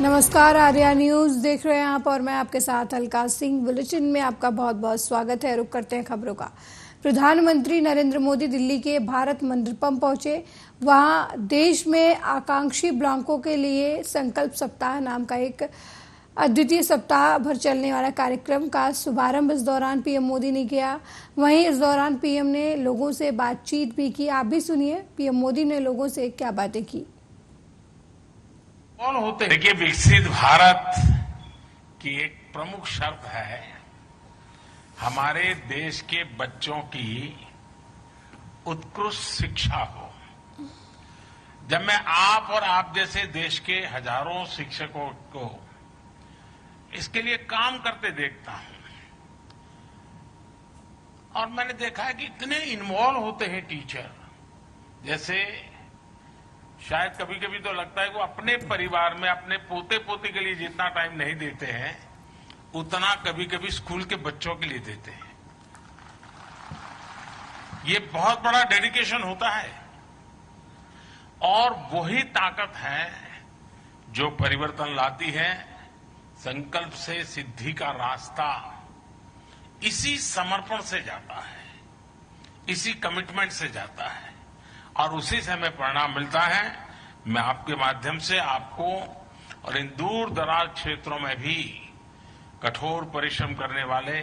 नमस्कार, आर्या न्यूज देख रहे हैं आप और मैं आपके साथ अलका सिंह। बुलेटिन में आपका बहुत बहुत स्वागत है। रुक करते हैं खबरों का। प्रधानमंत्री नरेंद्र मोदी दिल्ली के भारत मंडपम पहुंचे। वहां देश में आकांक्षी ब्लॉकों के लिए संकल्प सप्ताह नाम का एक अद्वितीय सप्ताह भर चलने वाला कार्यक्रम का शुभारंभ इस दौरान पीएम मोदी ने किया। वहीं इस दौरान पीएम ने लोगों से बातचीत भी की। आप भी सुनिए पीएम मोदी ने लोगों से क्या बातें की। कौन होते हैं? देखिए, विकसित भारत की एक प्रमुख शर्त है हमारे देश के बच्चों की उत्कृष्ट शिक्षा हो। जब मैं आप और आप जैसे देश के हजारों शिक्षकों को इसके लिए काम करते देखता हूं और मैंने देखा है कि इतने इन्वॉल्व होते हैं टीचर, जैसे शायद कभी कभी तो लगता है कि वो अपने परिवार में अपने पोते पोती के लिए जितना टाइम नहीं देते हैं उतना कभी कभी स्कूल के बच्चों के लिए देते हैं। ये बहुत बड़ा डेडिकेशन होता है और वही ताकत है जो परिवर्तन लाती है। संकल्प से सिद्धि का रास्ता इसी समर्पण से जाता है, इसी कमिटमेंट से जाता है और उसी से हमें परिणाम मिलता है। मैं आपके माध्यम से आपको और इन दूर दराज क्षेत्रों में भी कठोर परिश्रम करने वाले,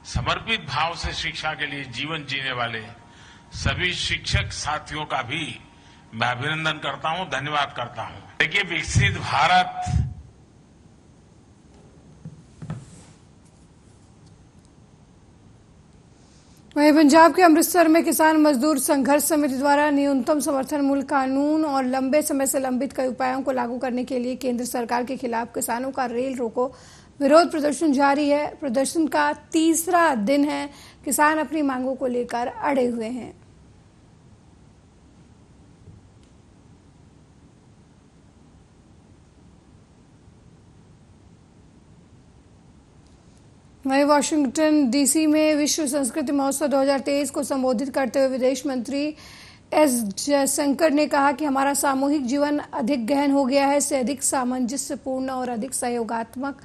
समर्पित भाव से शिक्षा के लिए जीवन जीने वाले सभी शिक्षक साथियों का भी मैं अभिनंदन करता हूं, धन्यवाद करता हूं। देखिए, विकसित भारत वहीं पंजाब के अमृतसर में किसान मजदूर संघर्ष समिति द्वारा न्यूनतम समर्थन मूल्य कानून और लंबे समय से लंबित कई उपायों को लागू करने के लिए केंद्र सरकार के खिलाफ किसानों का रेल रोको विरोध प्रदर्शन जारी है। प्रदर्शन का तीसरा दिन है। किसान अपनी मांगों को लेकर अड़े हुए हैं। वहीं वाशिंगटन डीसी में विश्व संस्कृति महोत्सव 2023 को संबोधित करते हुए विदेश मंत्री एस जयशंकर ने कहा कि हमारा सामूहिक जीवन अधिक गहन हो गया है, इससे अधिक सामंजस्यपूर्ण और अधिक सहयोगात्मक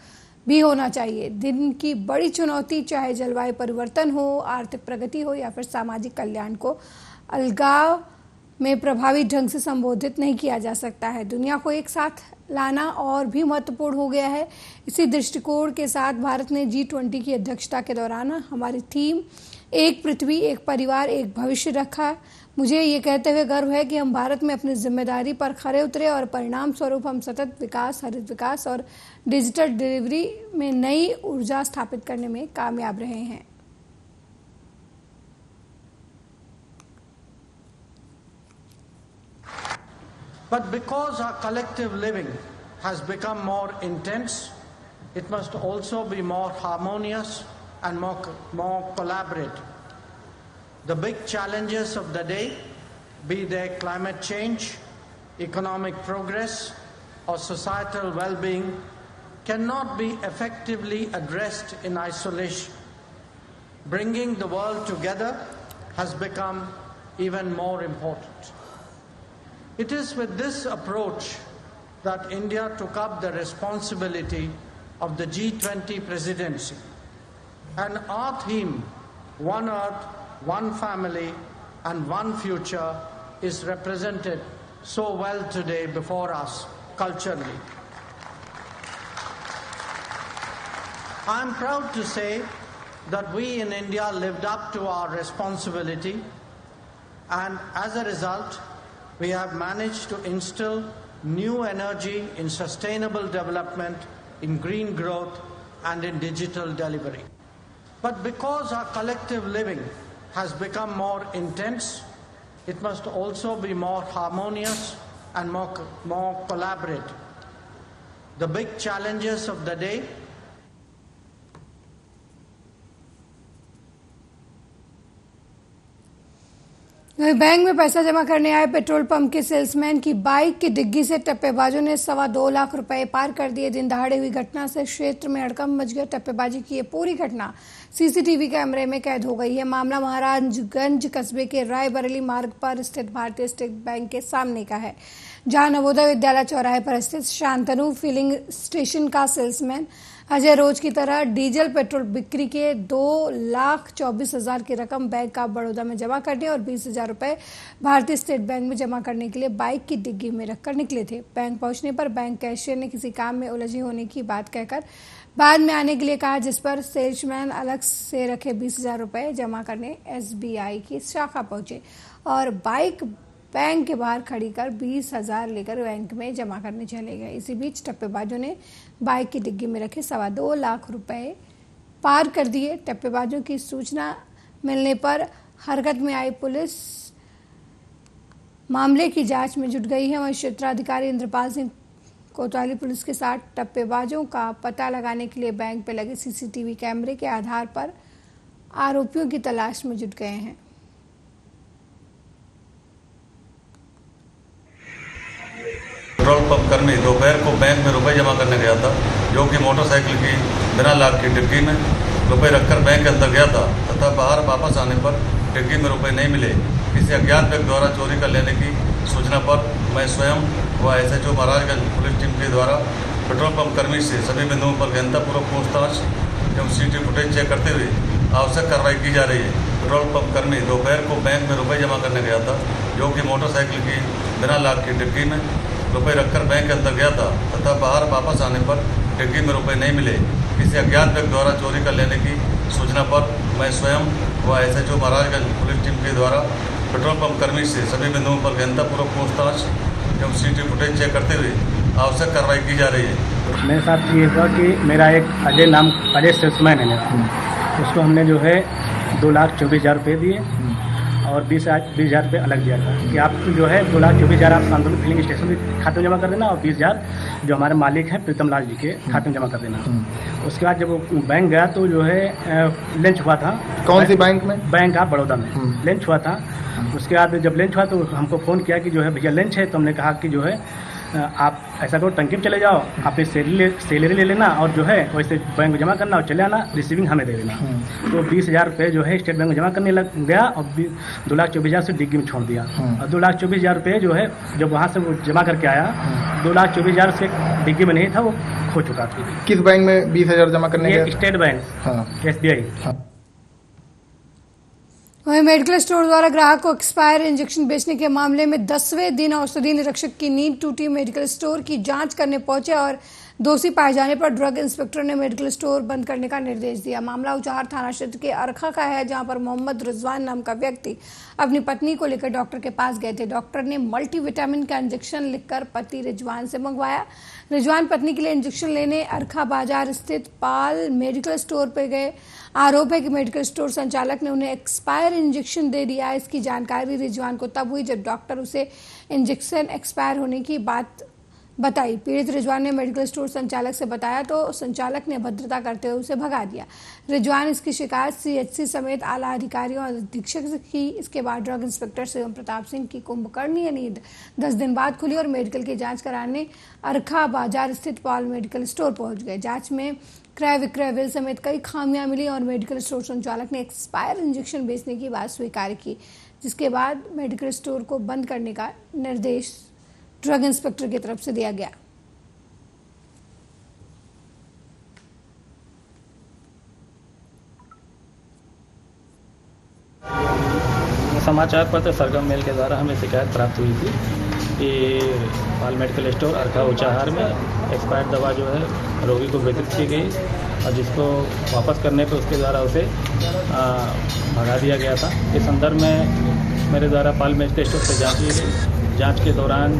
भी होना चाहिए। दिन की बड़ी चुनौती चाहे जलवायु परिवर्तन हो, आर्थिक प्रगति हो या फिर सामाजिक कल्याण को अलगाव में प्रभावी ढंग से संबोधित नहीं किया जा सकता है। दुनिया को एक साथ लाना और भी महत्वपूर्ण हो गया है। इसी दृष्टिकोण के साथ भारत ने G20 की अध्यक्षता के दौरान हमारी थीम एक पृथ्वी, एक परिवार, एक भविष्य रखा। मुझे ये कहते हुए गर्व है कि हम भारत में अपनी जिम्मेदारी पर खरे उतरे और परिणाम स्वरूप हम सतत विकास, हरित विकास और डिजिटल डिलीवरी में नई ऊर्जा स्थापित करने में कामयाब रहे हैं। But because our collective living has become more intense, it must also be more harmonious and more collaborative. The big challenges of the day, be they climate change, economic progress, or societal well-being, cannot be effectively addressed in isolation. Bringing the world together has become even more important. It is with this approach that India took up the responsibility of the G20 presidency. And our theme, One Earth, One Family and One Future, is represented so well today before us culturally. I am proud to say that we in India lived up to our responsibility, and as a result, we have managed to instill new energy in sustainable development, in green growth, and in digital delivery. But because our collective living has become more intense, it must also be more harmonious and more collaborative. The big challenges of the day bank में पैसा जमा करने आए petrol pump के salesman की bike की डिग्गी से टप्पेबाजों ने 2.25 लाख रुपए पार कर दिए। दिन दहाड़े हुई घटना से क्षेत्र में हड़कंप मच गया। टप्पेबाजी की ये पूरी घटना सीसीटीवी कैमरे में कैद हो गई है। मामला महाराजगंज कस्बे के रायबरेली मार्ग पर स्थित भारतीय स्टेट बैंक के सामने का है। जहां नवोदय विद्यालय चौराहे पर स्थित शांतनु फिलिंग स्टेशन का सेल्समैन अजय रोज की तरह डीजल पेट्रोल बिक्री के 2,24,000 की रकम बैंक ऑफ बड़ौदा में जमा करने और 20,000 रुपए भारतीय स्टेट बैंक में जमा करने के लिए बाइक की डिग्गी में रखकर निकले थे। बैंक पहुंचने पर बैंक कैशियर ने किसी काम में उलझे होने की बात कहकर बाद में आने के लिए कहा, जिस पर सेल्समैन अलग से रखे 20,000 रुपए जमा करने SBI की शाखा पहुंचे और बाइक बैंक के बाहर खड़ी कर 20,000 लेकर बैंक में जमा करने चले गए। इसी बीच टप्पेबाजों ने बाइक की डिग्गी में रखे 2.25 लाख रुपए पार कर दिए। टप्पेबाजों की सूचना मिलने पर हरकत में आई पुलिस मामले की जांच में जुट गई है। वहीं क्षेत्राधिकारी इंद्रपाल सिंह कोतवाली पुलिस के साथ टप्पेबाजों का पता लगाने के लिए बैंक पे लगे CCTV कैमरे के आधार पर आरोपियों की तलाश में जुट गए हैं। पेट्रोल पंप कर्मी दोपहर को बैंक में रुपए जमा करने गया था, जो कि मोटरसाइकिल की बिना लाख की डिग्गी में रुपए रखकर बैंक के अंदर गया था तथा बाहर वापस आने पर डिग्गी में रुपए नहीं मिले। किसी अज्ञात व्यक्ति द्वारा चोरी कर लेने की सूचना पर मैं स्वयं व SHO महाराजगंज पुलिस टीम के द्वारा पेट्रोल पंप कर्मी से सभी बिंदुओं पर गहनतापूर्वक पूछताछ एवं CCTV फुटेज चेक करते हुए आवश्यक कार्रवाई की जा रही है। पेट्रोल पंप कर्मी दोपहर को बैंक में रुपए जमा करने गया था, जो कि मोटरसाइकिल की बिना लाख की डिग्गी में रुपए रखकर बैंक के अंदर गया था तथा बाहर वापस आने पर डिग्गी में रुपए नहीं मिले। किसी अज्ञात व्यक्ति द्वारा चोरी कर लेने की सूचना पर मैं स्वयं व SHO महाराजगंज पुलिस टीम के द्वारा पेट्रोल पंप कर्मी से सभी बिंदुओं पर गहनतापूर्वक पूछताछ एवं CCTV फुटेज चेक करते हुए आवश्यक कार्रवाई की जा रही है। मेरे साथ ये हुआ कि मेरा एक अजय सेल्समैन है मेरा, उसको हमने जो है 2,24,000 रुपये दिए और 20,000 रुपये अलग दिया था कि आप जो है 2,24,000 आप शांतनु फिलिंग स्टेशन के खाते में जमा कर देना और 20,000 जो हमारे मालिक हैं प्रीतम लाल जी के खाते में जमा कर देना। उसके बाद जब वो बैंक गया तो जो है लंच हुआ था। कौन सी बैंक में? बैंक ऑफ बड़ौदा में लंच हुआ था। उसके बाद जब लंच हुआ तो हमको फ़ोन किया कि जो है भैया लंच है, तो हमने कहा कि जो है आप ऐसा करो टंकी में चले जाओ, अपनी सैलरी ले लेना और जो है वैसे बैंक में जमा करना और चले आना, रिसीविंग हमें दे देना। तो 20,000 रुपये जो है स्टेट बैंक में जमा करने लग गया और 2,24,000 से डिग्गी में छोड़ दिया और 2,24,000 रुपये जो है जब वहाँ से वो जमा करके आया 2,24,000 से डिग्गी में नहीं था, वो खो चुका था। किस बैंक में 20,000 जमा करने गया? State bank SBI। वहीं मेडिकल स्टोर द्वारा ग्राहक को एक्सपायर इंजेक्शन बेचने के मामले में 10वें दिन औषधि निरीक्षक की नींद टूटी। मेडिकल स्टोर की जांच करने पहुंचे और दोषी पाए जाने पर ड्रग इंस्पेक्टर ने मेडिकल स्टोर बंद करने का निर्देश दिया। मामला उचाहर थाना क्षेत्र के अरखा का है, जहां पर मोहम्मद रिजवान नाम का व्यक्ति अपनी पत्नी को लेकर डॉक्टर के पास गए थे। डॉक्टर ने मल्टीविटामिन का इंजेक्शन लिखकर पति रिजवान से मंगवाया। रिजवान पत्नी के लिए इंजेक्शन लेने अरखा बाजार स्थित पाल मेडिकल स्टोर पर गए। आरोप है कि मेडिकल स्टोर संचालक ने उन्हें एक्सपायर इंजेक्शन दे दिया। इसकी जानकारी रिजवान को तब हुई जब डॉक्टर उसे इंजेक्शन एक्सपायर होने की बात बताई। पीड़ित रिजवान ने मेडिकल स्टोर संचालक से बताया तो संचालक ने अभद्रता करते हुए उसे भगा दिया। रिजवान इसकी शिकायत CHC समेत आला अधिकारियों और अधीक्षक से की। इसके बाद ड्रग इंस्पेक्टर शिवम प्रताप सिंह की कुंभकर्णीय नींद 10 दिन बाद खुली और मेडिकल की जांच कराने अरखा बाजार स्थित पॉल मेडिकल स्टोर पहुंच गए। जांच में क्रय विक्रय बिल समेत कई खामियां मिली और मेडिकल स्टोर संचालक ने एक्सपायर इंजेक्शन बेचने की बात स्वीकार की, जिसके बाद मेडिकल स्टोर को बंद करने का निर्देश ड्रग इंस्पेक्टर की तरफ से दिया गया। समाचार पत्र सरगम मेल के द्वारा हमें शिकायत प्राप्त हुई थी कि पाल मेडिकल स्टोर अरखा उचाहार में एक्सपायर्ड दवा जो है रोगी को वितरित की गई और जिसको वापस करने पर उसके द्वारा उसे भगा दिया गया था। इस संदर्भ में मेरे द्वारा पाल मेडिकल स्टोर से जांच की गई। जांच के दौरान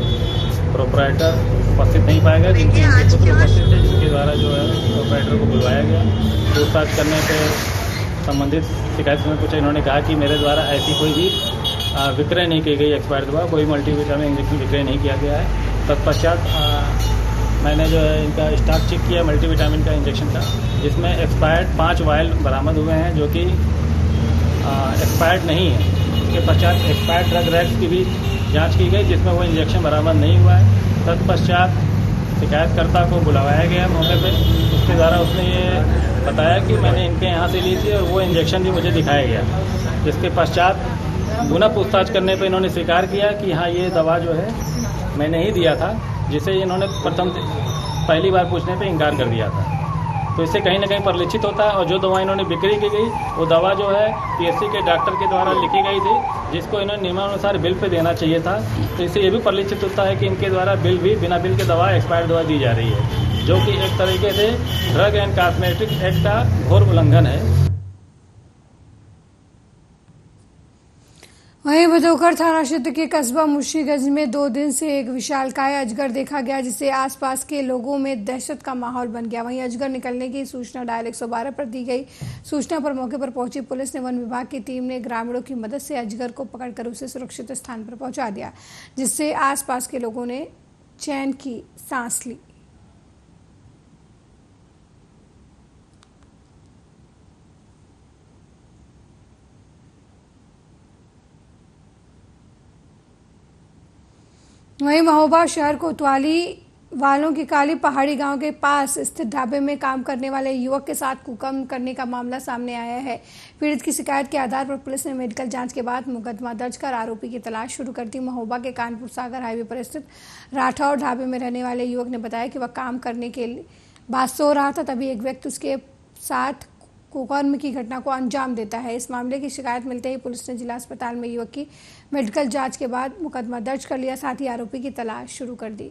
प्रोपराइटर उपस्थित नहीं पाया गया, जिनके पुत्र उपस्थित थे, जिनके द्वारा जो है प्रोपराइटर को बुलवाया गया। पूछताछ करने पर संबंधित शिकायत में पूछा, इन्होंने कहा कि मेरे द्वारा ऐसी कोई भी विक्रय नहीं की गई एक्सपायर दवा, कोई मल्टीविटामिन इंजेक्शन विक्रय नहीं किया गया है। तत्पश्चात मैंने जो है इनका स्टॉक चेक किया मल्टीविटामिन का इंजेक्शन का, जिसमें एक्सपायर्ड 5 वायल बरामद हुए हैं जो कि एक्सपायर्ड नहीं है। इसके पश्चात एक्सपायर्ड ड्रग रैक्स की भी जांच की गई, जिसमें वो इंजेक्शन बरामद नहीं हुआ है। तत्पश्चात शिकायतकर्ता को बुलवाया गया मौके पे। उसके द्वारा उसने ये बताया कि मैंने इनके यहाँ से ली थी और वो इंजेक्शन भी मुझे दिखाया गया, जिसके पश्चात पुनः पूछताछ करने पे इन्होंने स्वीकार किया कि हाँ ये दवा जो है मैंने ही दिया था, जिसे इन्होंने पहली बार पूछने पे इनकार कर दिया था। तो इससे कहीं ना कहीं परिलक्षित होता है। और जो दवा इन्होंने बिक्री की गई वो दवा जो है पीएससी के डॉक्टर के द्वारा लिखी गई थी, जिसको इन्होंने नियमानुसार बिल पे देना चाहिए था। तो इससे ये भी परिलक्षित होता है कि इनके द्वारा बिल भी बिना बिल के दवा एक्सपायर्ड दवा दी जा रही है, जो कि एक तरीके से ड्रग एंड कॉस्मेटिक एक्ट का घोर उल्लंघन है। वहीं भदोकर थाना क्षेत्र के कस्बा मुशीगंज में 2 दिन से एक विशालकाय अजगर देखा गया, जिससे आसपास के लोगों में दहशत का माहौल बन गया। वहीं अजगर निकलने की सूचना डायल 112 पर दी गई। सूचना पर मौके पर पहुंची पुलिस ने वन विभाग की टीम ने ग्रामीणों की मदद से अजगर को पकड़कर उसे सुरक्षित स्थान पर पहुंचा दिया, जिससे आसपास के लोगों ने चैन की सांस ली। वहीं महोबा शहर कोतवाली वालों की काली पहाड़ी गांव के पास स्थित ढाबे में काम करने वाले युवक के साथ कुकर्म करने का मामला सामने आया है। पीड़ित की शिकायत के आधार पर पुलिस ने मेडिकल जांच के बाद मुकदमा दर्ज कर आरोपी की तलाश शुरू कर दी। महोबा के कानपुर सागर हाईवे पर स्थित राठौर ढाबे में रहने वाले युवक ने बताया कि वह काम करने के बाद सो रहा था, तभी एक व्यक्ति उसके साथ कुकर्म की घटना को अंजाम देता है। इस मामले की शिकायत मिलते ही पुलिस ने जिला अस्पताल में युवक की मेडिकल जांच के बाद मुकदमा दर्ज कर लिया, साथ ही आरोपी की तलाश शुरू कर दी।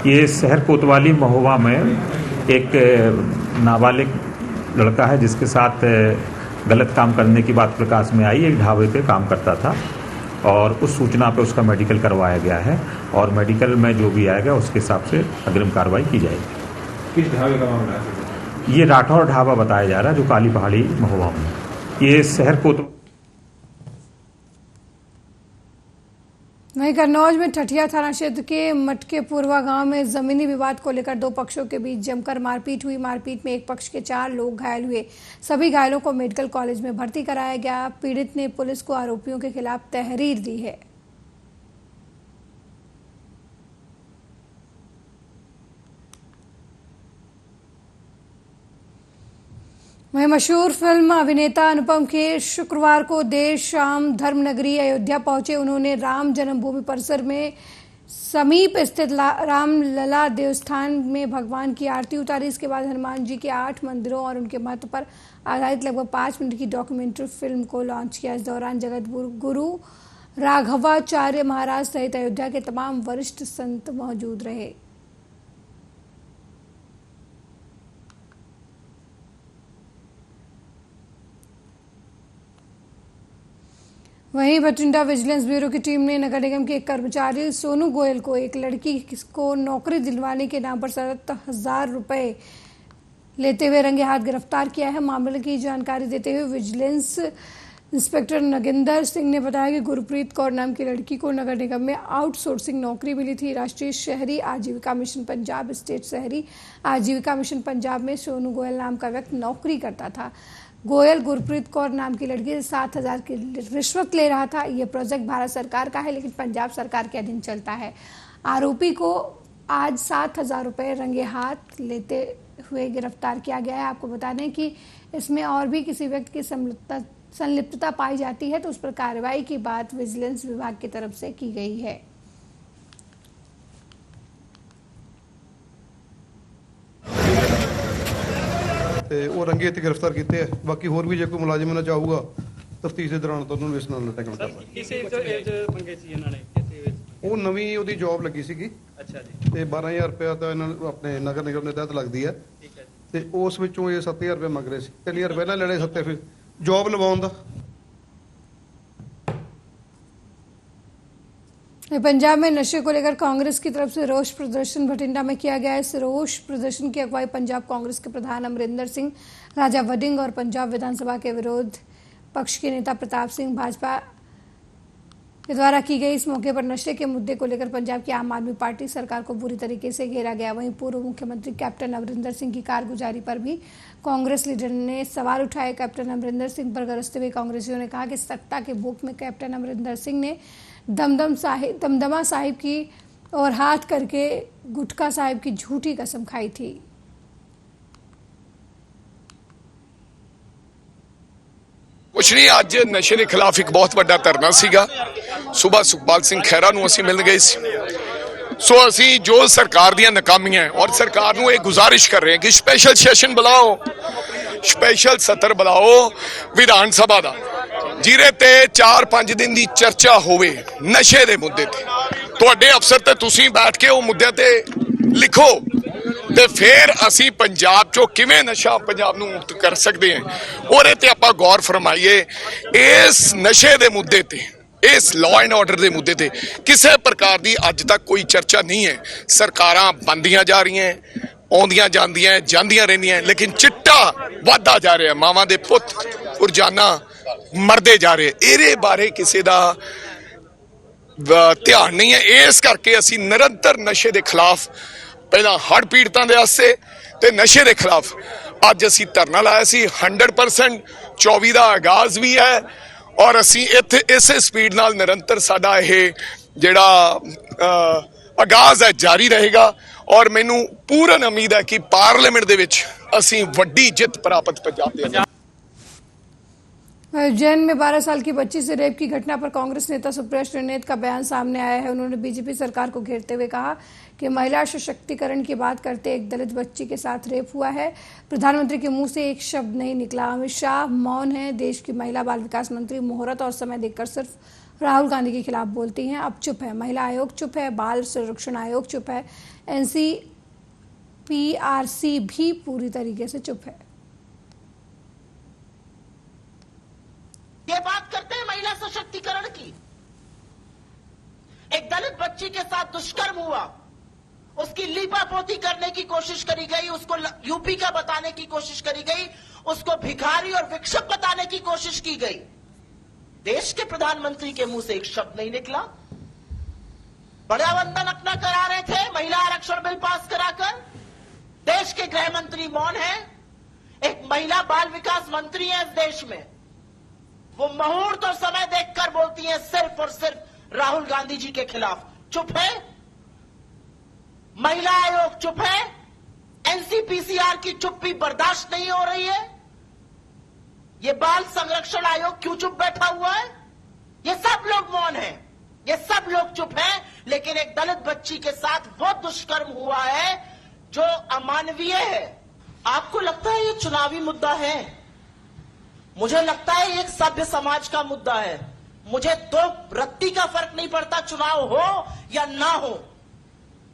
ये शहर कोतवाली महोबा में एक नाबालिग लड़का है जिसके साथ गलत काम करने की बात प्रकाश में आई। एक ढाबे पे काम करता था और उस सूचना पे उसका मेडिकल करवाया गया है और मेडिकल में जो भी आएगा उसके हिसाब से अग्रिम कार्रवाई की जाएगी। किस ढाबे का मामला है? ये राठौर ढाबा बताया जा रहा है जो काली पहाड़ी महोबा में। ये शहर कोतवाली। वहीं कन्नौज में ठठिया थाना क्षेत्र के मटकेपुरवा गांव में जमीनी विवाद को लेकर 2 पक्षों के बीच जमकर मारपीट हुई। मारपीट में एक पक्ष के 4 लोग घायल हुए। सभी घायलों को मेडिकल कॉलेज में भर्ती कराया गया। पीड़ित ने पुलिस को आरोपियों के खिलाफ तहरीर दी है। वहीं मशहूर फिल्म अभिनेता अनुपम खेर शुक्रवार को देर शाम धर्मनगरी अयोध्या पहुंचे। उन्होंने राम जन्मभूमि परिसर में समीप स्थित रामलला देवस्थान में भगवान की आरती उतारी। इसके बाद हनुमान जी के 8 मंदिरों और उनके महत्व पर आधारित लगभग 5 मिनट की डॉक्यूमेंट्री फिल्म को लॉन्च किया। इस दौरान जगत गुरु राघवाचार्य महाराज सहित अयोध्या के तमाम वरिष्ठ संत मौजूद रहे। वहीं भटिंडा विजिलेंस ब्यूरो की टीम ने नगर निगम के एक कर्मचारी सोनू गोयल को एक लड़की को नौकरी दिलवाने के नाम पर 70,000 रुपए लेते हुए रंगे हाथ गिरफ्तार किया है। मामले की जानकारी देते हुए विजिलेंस इंस्पेक्टर नगिंदर सिंह ने बताया कि गुरप्रीत कौर नाम की लड़की को नगर निगम में आउटसोर्सिंग नौकरी मिली थी। राष्ट्रीय शहरी आजीविका मिशन पंजाब, स्टेट शहरी आजीविका मिशन पंजाब में सोनू गोयल नाम का व्यक्ति नौकरी करता था। गोयल गुरप्रीत कौर नाम की लड़की से 7,000 की रिश्वत ले रहा था। यह प्रोजेक्ट भारत सरकार का है लेकिन पंजाब सरकार के अधीन चलता है। आरोपी को आज 7,000 रुपये रंगे हाथ लेते हुए गिरफ्तार किया गया है। आपको बता दें कि इसमें और भी किसी व्यक्ति की संलिप्तता पाई जाती है तो उस पर कार्रवाई की बात विजिलेंस विभाग की तरफ से की गई है। वो रंगे हत्थ गिरफ्तार किए है। बाकी होर भी जो कोई मुलाजिम ना चाहूगा तफ्तीश के दौरान तो उन्होंने इस नाल टैकल करना। वो नवीं ਉਹਦੀ जॉब लगी ਸੀਗੀ। ਅੱਛਾ ਜੀ। ਤੇ 12,000 ਰੁਪਏ ਤਾਂ ਇਹਨਾਂ ਨੂੰ ਆਪਣੇ ਨਗਰ ਨਿਗਮ ਦੇ ਤਹਿਤ ਲੱਗਦੀ ਹੈ। ਠੀਕ ਹੈ। ਤੇ ਉਸ ਵਿੱਚੋਂ ਇਹ 7,000 ਰੁਪਏ ਮੰਗ ਰਹੇ ਸੀ। 3,000 ਰੁਪਏ ਨਾਲ ਲੜੇ ਸੱਤੇ ਫਿਰ जॉब लवाउण ਦਾ। पंजाब में नशे को लेकर कांग्रेस की तरफ से रोष प्रदर्शन भटिंडा में किया गया। इस रोष प्रदर्शन की अगुवाई पंजाब कांग्रेस के प्रधान अमरिंदर सिंह राजा वडिंग और पंजाब विधानसभा के विरोध पक्ष के नेता प्रताप सिंह भाजपा के द्वारा की गई। इस मौके पर नशे के मुद्दे को लेकर पंजाब की आम आदमी पार्टी सरकार को बुरी तरीके से घेरा गया। वहीं पूर्व मुख्यमंत्री कैप्टन अमरिंदर सिंह की कारगुजारी पर भी कांग्रेस लीडर ने सवाल उठाए। कैप्टन अमरिंदर सिंह पर गरजते हुए कांग्रेसियों ने कहा कि सत्ता के भूख में कैप्टन अमरिंदर सिंह ने दमदमा साहिब की और हाथ करके गुटका साहिब की झूठी कसम खाई थी। ਕੁਛ ਨਹੀਂ, ਅੱਜ ਨਸ਼ੇ ਦੇ ਖਿਲਾਫ ਇੱਕ ਬਹੁਤ ਵੱਡਾ ਧਰਨਾ ਸੀਗਾ। ਸੁਬਾਹ ਸੁਖਪਾਲ ਸਿੰਘ ਖਹਿਰਾ ਨੂੰ ਅਸੀਂ ਮਿਲਣ ਗਏ ਸੀ। ਸੋ ਅਸੀਂ ਜੋ ਸਰਕਾਰ ਦੀਆਂ ਨਾਕਾਮੀਆਂ ਔਰ ਸਰਕਾਰ ਨੂੰ ਇਹ ਗੁਜ਼ਾਰਿਸ਼ ਕਰ ਰਹੇ ਹਾਂ ਕਿ ਸਪੈਸ਼ਲ ਸੈਸ਼ਨ ਬੁਲਾਓ, ਸਪੈਸ਼ਲ ਸੱਤਰ ਬੁਲਾਓ ਵਿਧਾਨ ਸਭਾ ਦਾ, ਜਿਹਦੇ ਤੇ 4-5 ਦਿਨ ਦੀ ਚਰਚਾ ਹੋਵੇ ਨਸ਼ੇ ਦੇ ਮੁੱਦੇ ਤੇ। ਤੁਹਾਡੇ ਅਫਸਰ ਤੇ ਤੁਸੀਂ ਬੈਠ ਕੇ ਉਹ ਮੁੱਦਿਆਂ ਤੇ ਲਿਖੋ ਤੇ ਫਿਰ ਅਸੀਂ ਪੰਜਾਬ ਚੋਂ ਕਿਵੇਂ ਨਸ਼ਾ ਪੰਜਾਬ ਨੂੰ ਮੁਕਤ ਕਰ ਸਕਦੇ ਹਾਂ ਉਹਦੇ ਤੇ ਆਪਾਂ ਗੌਰ ਫਰਮਾਈਏ। ਇਸ ਨਸ਼ੇ ਦੇ ਮੁੱਦੇ ਤੇ, ਇਸ ਲਾਅ ਐਂਡ ਆਰਡਰ ਦੇ ਮੁੱਦੇ ਤੇ ਕਿਸੇ ਪ੍ਰਕਾਰ ਦੀ ਅੱਜ ਤੱਕ ਕੋਈ ਚਰਚਾ ਨਹੀਂ ਹੈ। ਸਰਕਾਰਾਂ ਬਣਦੀਆਂ ਜਾ ਰਹੀਆਂ, ਆਉਂਦੀਆਂ ਜਾਂਦੀਆਂ ਰਹਿੰਦੀਆਂ, ਲੇਕਿਨ ਚਿੱਟਾ ਵੱਧਦਾ ਜਾ ਰਿਹਾ, ਮਾਵਾਂ ਦੇ ਪੁੱਤ ਰੋਜ਼ਾਨਾ ਮਰਦੇ ਜਾ ਰਹੇ। ਇਹਦੇ ਬਾਰੇ ਕਿਸੇ ਦਾ ਧਿਆਨ ਨਹੀਂ ਹੈ। ਇਸ ਕਰਕੇ ਅਸੀਂ ਨਿਰੰਤਰ ਨਸ਼ੇ ਦੇ ਖਿਲਾਫ, ਪਹਿਲਾਂ ਹੜ੍ਹ ਪੀੜਤਾਂ ਦੇ ਵਾਸਤੇ ਤੇ ਨਸ਼ੇ ਦੇ ਖਿਲਾਫ ਅੱਜ ਅਸੀਂ ਧਰਨਾ ਲਾਇਆ ਸੀ। 100% 24 ਦਾ ਆਗਾਜ਼ ਵੀ ਹੈ ਔਰ ਅਸੀਂ ਇੱਥੇ ਇਸੇ ਸਪੀਡ ਨਾਲ ਨਿਰੰਤਰ ਸਾਡਾ ਇਹ ਜਿਹੜਾ ਆਗਾਜ਼ ਹੈ ਜਾਰੀ ਰਹੇਗਾ ਔਰ ਮੈਨੂੰ ਪੂਰਨ ਉਮੀਦ ਹੈ ਕਿ ਪਾਰਲੀਮੈਂਟ ਦੇ ਵਿੱਚ ਅਸੀਂ ਵੱਡੀ ਜਿੱਤ ਪ੍ਰਾਪਤ ਪੰਜਾਬ ਦੇ। उज्जैन में 12 साल की बच्ची से रेप की घटना पर कांग्रेस नेता सुप्रिया श्रीनेत का बयान सामने आया है। उन्होंने बीजेपी सरकार को घेरते हुए कहा कि महिला सशक्तिकरण की बात करते एक दलित बच्ची के साथ रेप हुआ है। प्रधानमंत्री के मुंह से एक शब्द नहीं निकला। अमित शाह मौन है। देश की महिला बाल विकास मंत्री मुहूर्त और समय देखकर सिर्फ राहुल गांधी के खिलाफ बोलती हैं। अब चुप है। महिला आयोग चुप है। बाल संरक्षण आयोग चुप है। NCPRC भी पूरी तरीके से चुप है। ये बात करते हैं महिला सशक्तिकरण की। एक दलित बच्ची के साथ दुष्कर्म हुआ, उसकी लीपापोती करने की कोशिश करी गई, उसको यूपी का बताने की कोशिश करी गई, उसको भिखारी और भिक्षुक बताने की कोशिश की गई। देश के प्रधानमंत्री के मुंह से एक शब्द नहीं निकला। बड़ा वंदन अपना करा रहे थे महिला आरक्षण बिल पास कराकर। देश के गृह मंत्री मौन है। एक महिला बाल विकास मंत्री है इस देश में, वो मुहूर्त और समय देखकर बोलती हैं सिर्फ और सिर्फ राहुल गांधी जी के खिलाफ। चुप है। महिला आयोग चुप है। एनसीपीसीआर की चुप्पी बर्दाश्त नहीं हो रही है। ये बाल संरक्षण आयोग क्यों चुप बैठा हुआ है? ये सब लोग मौन हैं, ये सब लोग चुप हैं। लेकिन एक दलित बच्ची के साथ वो दुष्कर्म हुआ है जो अमानवीय है। आपको लगता है ये चुनावी मुद्दा है? मुझे लगता है ये एक सभ्य समाज का मुद्दा है। मुझे दो रत्ती का फर्क नहीं पड़ता चुनाव हो या ना हो।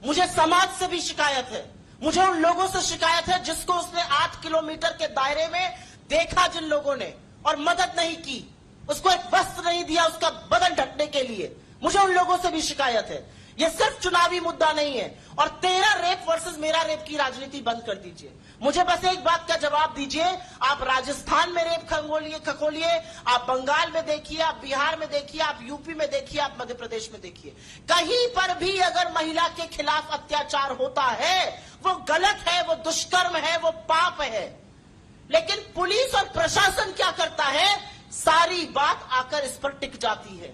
मुझे समाज से भी शिकायत है। मुझे उन लोगों से शिकायत है जिसको उसने 8 किलोमीटर के दायरे में देखा, जिन लोगों ने, और मदद नहीं की, उसको एक वस्त्र नहीं दिया उसका बदन ढकने के लिए। मुझे उन लोगों से भी शिकायत है। ये सिर्फ चुनावी मुद्दा नहीं है। और तेरा रेप वर्सेस मेरा रेप की राजनीति बंद कर दीजिए। मुझे बस एक बात का जवाब दीजिए। आप राजस्थान में रेप खगोलिए, आप बंगाल में देखिए, आप बिहार में देखिए, आप यूपी में देखिए, आप मध्य प्रदेश में देखिए, कहीं पर भी अगर महिला के खिलाफ अत्याचार होता है वो गलत है, वो दुष्कर्म है, वो पाप है। लेकिन पुलिस और प्रशासन क्या करता है? सारी बात आकर इस पर टिक जाती है।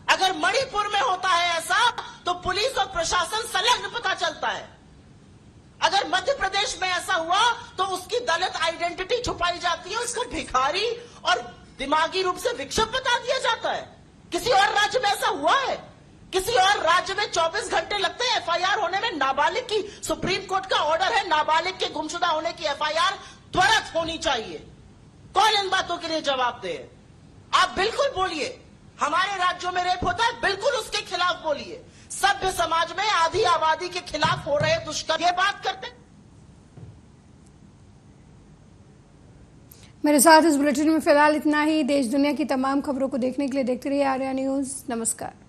अगर मणिपुर में होता है ऐसा तो पुलिस और प्रशासन संलग्न पता चलता है। अगर मध्य प्रदेश में ऐसा हुआ तो उसकी दलित आइडेंटिटी छुपाई जाती है, उसको भिखारी और दिमागी रूप से भिक्षुक बता दिया जाता है। किसी और राज्य में ऐसा हुआ है? किसी और राज्य में 24 घंटे लगते हैं एफआईआर होने में? नाबालिग की सुप्रीम कोर्ट का ऑर्डर है, नाबालिग के गुमशुदा होने की एफआईआर त्वरित होनी चाहिए। कौन इन बातों के लिए जवाब दे? आप बिल्कुल बोलिए। हमारे राज्यों में रेप होता है, बिल्कुल उसके खिलाफ बोलिए। सभ्य समाज में आधी आबादी के खिलाफ हो रहे दुष्कर्म, ये बात करते। मेरे साथ इस बुलेटिन में फिलहाल इतना ही। देश दुनिया की तमाम खबरों को देखने के लिए देखते रहिए आर्या न्यूज। नमस्कार।